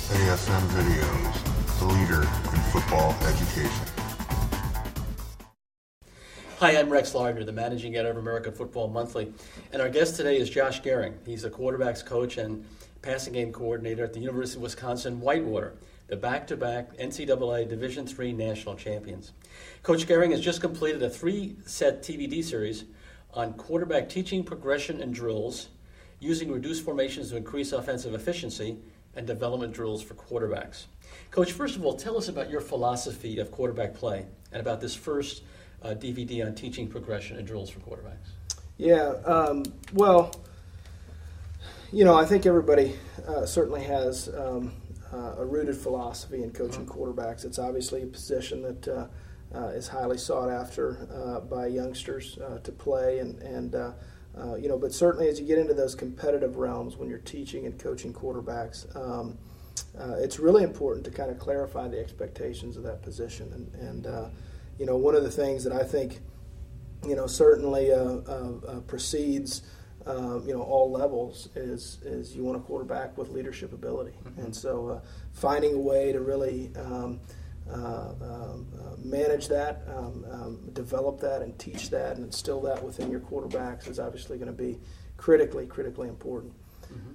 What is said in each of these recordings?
ASM Videos, the leader in football education. Hi, I'm Rex Lardner, the managing editor of American Football Monthly, and our guest today is Josh Gehring. He's a quarterbacks coach and passing game coordinator at the University of Wisconsin-Whitewater, the back-to-back NCAA Division III national champions. Coach Gehring has just completed a 3-set TVD series on quarterback teaching, progression, and drills, using reduced formations to increase offensive efficiency, and development drills for quarterbacks. Coach, first of all, tell us about your philosophy of quarterback play and about this first DVD on teaching, progression, and drills for quarterbacks. Yeah, I think everybody certainly has a rooted philosophy in coaching quarterbacks. It's obviously a position that is highly sought after by youngsters to play, but certainly as you get into those competitive realms when you're teaching and coaching quarterbacks, it's really important to kind of clarify the expectations of that position. And one of the things that I think, certainly precedes, all levels is you want a quarterback with leadership ability. Mm-hmm. And so finding a way to really manage that, develop that, and teach that, and instill that within your quarterbacks is obviously going to be critically important.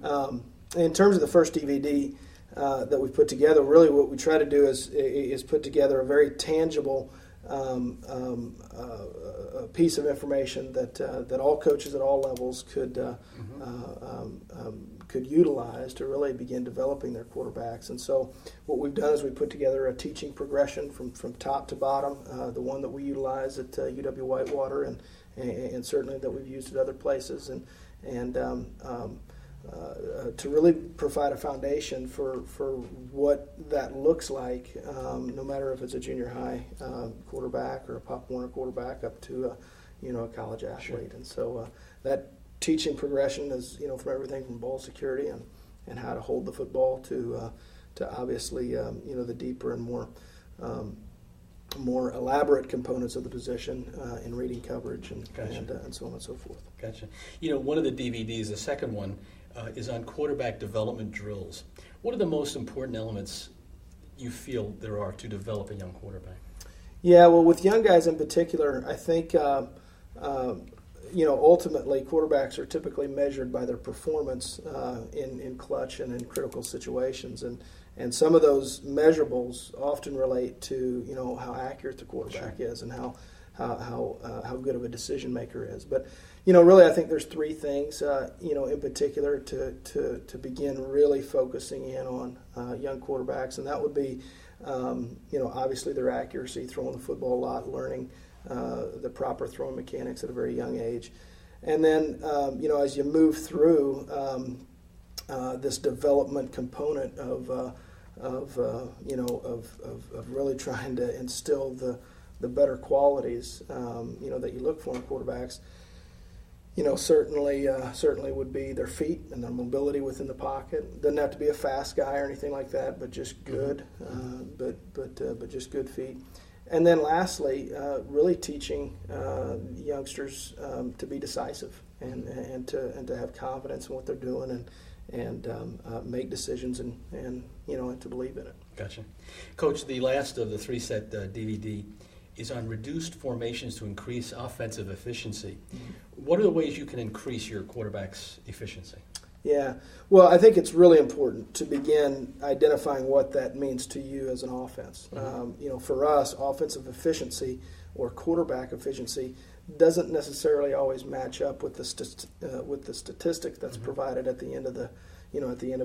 Mm-hmm. In terms of the first DVD that we put together, really what we try to do is put together a very tangible a piece of information that all coaches at all levels could utilize to really begin developing their quarterbacks. And so what we've done is we put together a teaching progression from top to bottom, the one that we utilize at UW-Whitewater and certainly that we've used at other places, and to really provide a foundation for what that looks like, no matter if it's a junior high quarterback or a Pop Warner quarterback up to a college athlete. Sure. And so that teaching progression is from everything from ball security and how to hold the football to obviously the deeper and more elaborate components of the position in reading coverage and so on and so forth. Gotcha. One of the DVDs, the second one, is on quarterback development drills. What are the most important elements you feel there are to develop a young quarterback? Yeah, well, with young guys in particular, I think ultimately quarterbacks are typically measured by their performance in clutch and in critical situations, and some of those measurables often relate to how accurate the quarterback is and how good of a decision maker is. But really, I think there's three things in particular to begin really focusing in on young quarterbacks, and that would be obviously their accuracy, throwing the football a lot, learning the proper throwing mechanics at a very young age, and then as you move through this development component of really trying to instill the better qualities that you look for in quarterbacks. Certainly would be their feet and their mobility within the pocket. Doesn't have to be a fast guy or anything like that, but just good, but just good feet. And then lastly, really teaching youngsters to be decisive and to have confidence in what they're doing and make decisions and to believe in it. Gotcha. Coach, the last of the 3-set DVD is on reduced formations to increase offensive efficiency. Mm-hmm. What are the ways you can increase your quarterback's efficiency? Yeah, well, I think it's really important to begin identifying what that means to you as an offense. Mm-hmm. For us, offensive efficiency or quarterback efficiency doesn't necessarily always match up with the statistic that's mm-hmm. provided at the end of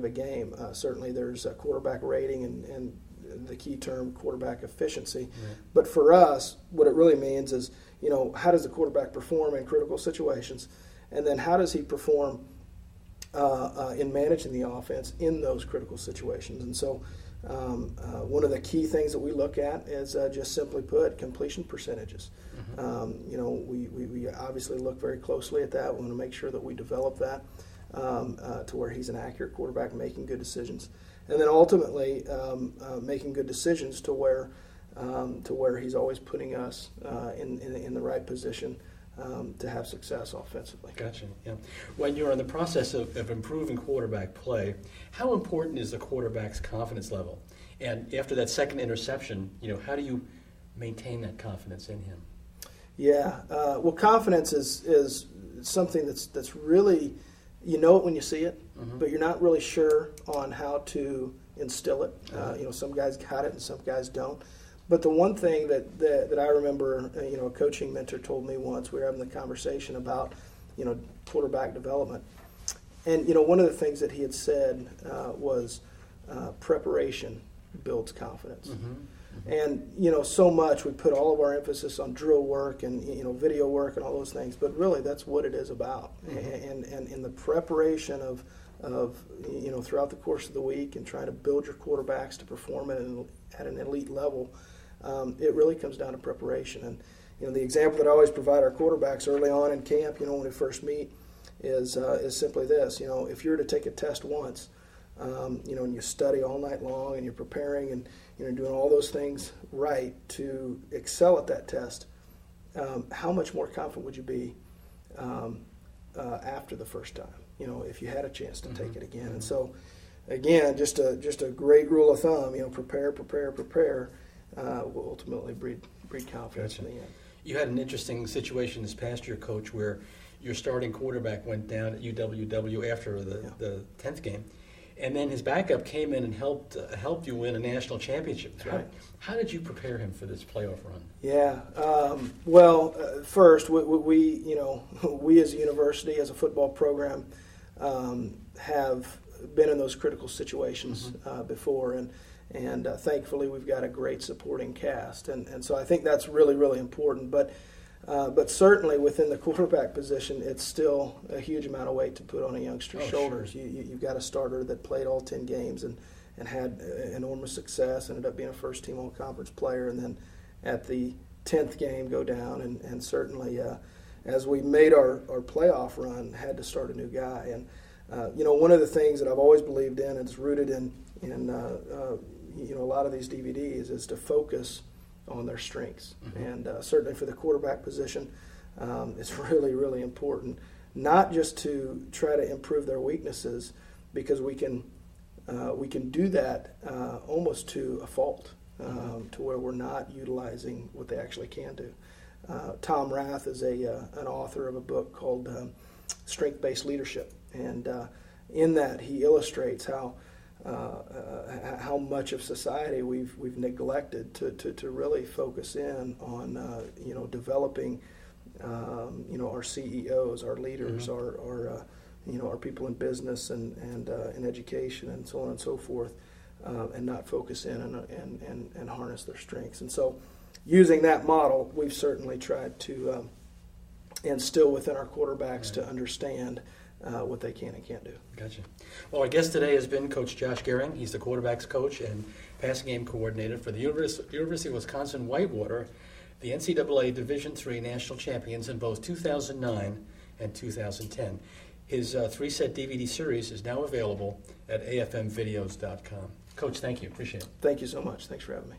a game. Certainly, there's a quarterback rating and the key term quarterback efficiency. Right. But for us, what it really means is, how does the quarterback perform in critical situations, and then how does he perform in managing the offense in those critical situations. And so one of the key things that we look at is just simply put, completion percentages. Mm-hmm. We obviously look very closely at that. We want to make sure that we develop that to where he's an accurate quarterback making good decisions. And then ultimately making good decisions to where he's always putting us in the right position to have success offensively. Gotcha. Yeah. When you're in the process of improving quarterback play, how important is the quarterback's confidence level? And after that second interception, how do you maintain that confidence in him? Yeah. Well, confidence is something that's really, you know it when you see it, but you're not really sure on how to instill it. Some guys got it and some guys don't. But the one thing that I remember, a coaching mentor told me once, we were having the conversation about, quarterback development. And, one of the things that he had said was preparation builds confidence. And, so much we put all of our emphasis on drill work and, video work and all those things, but really that's what it is about. And in the preparation of throughout the course of the week and trying to build your quarterbacks to perform at an elite level, it really comes down to preparation. And the example that I always provide our quarterbacks early on in camp, when we first meet, is simply this. If you were to take a test once, and you study all night long and you're preparing and doing all those things right to excel at that test, how much more confident would you be after the first time? If you had a chance to take it again. And so, again, just a great rule of thumb. Prepare will ultimately breed confidence in the end. You had an interesting situation this past year, Coach, where your starting quarterback went down at UWW after the 10th game, and then his backup came in and helped you win a national championship. How did you prepare him for this playoff run? Yeah. First, we as a university, as a football program, have been in those critical situations before, and thankfully we've got a great supporting cast, and so I think that's really, really important. But certainly within the quarterback position, it's still a huge amount of weight to put on a youngster's shoulders. Sure. You've got a starter that played all 10 games and had enormous success, ended up being a first-team all-conference player, and then at the 10th game go down, and certainly as we made our playoff run, had to start a new guy. And one of the things that I've always believed in, and it's rooted in a lot of these DVDs, is to focus on their strengths. And certainly for the quarterback position, it's really, really important not just to try to improve their weaknesses, because we can do that almost to a fault, to where we're not utilizing what they actually can do. Tom Rath is an author of a book called Strength-Based Leadership, and in that he illustrates how much of society we've neglected to really focus in on developing our CEOs, our leaders, our people in business and in education and so on and so forth, and not focus in and harness their strengths. And so, using that model, we've certainly tried to instill within our quarterbacks to understand what they can and can't do. Gotcha. Well, our guest today has been Coach Josh Gehring. He's the quarterbacks coach and passing game coordinator for the University of Wisconsin-Whitewater, the NCAA Division III national champions in both 2009 and 2010. His 3-set DVD series is now available at afmvideos.com. Coach, thank you. Appreciate it. Thank you so much. Thanks for having me.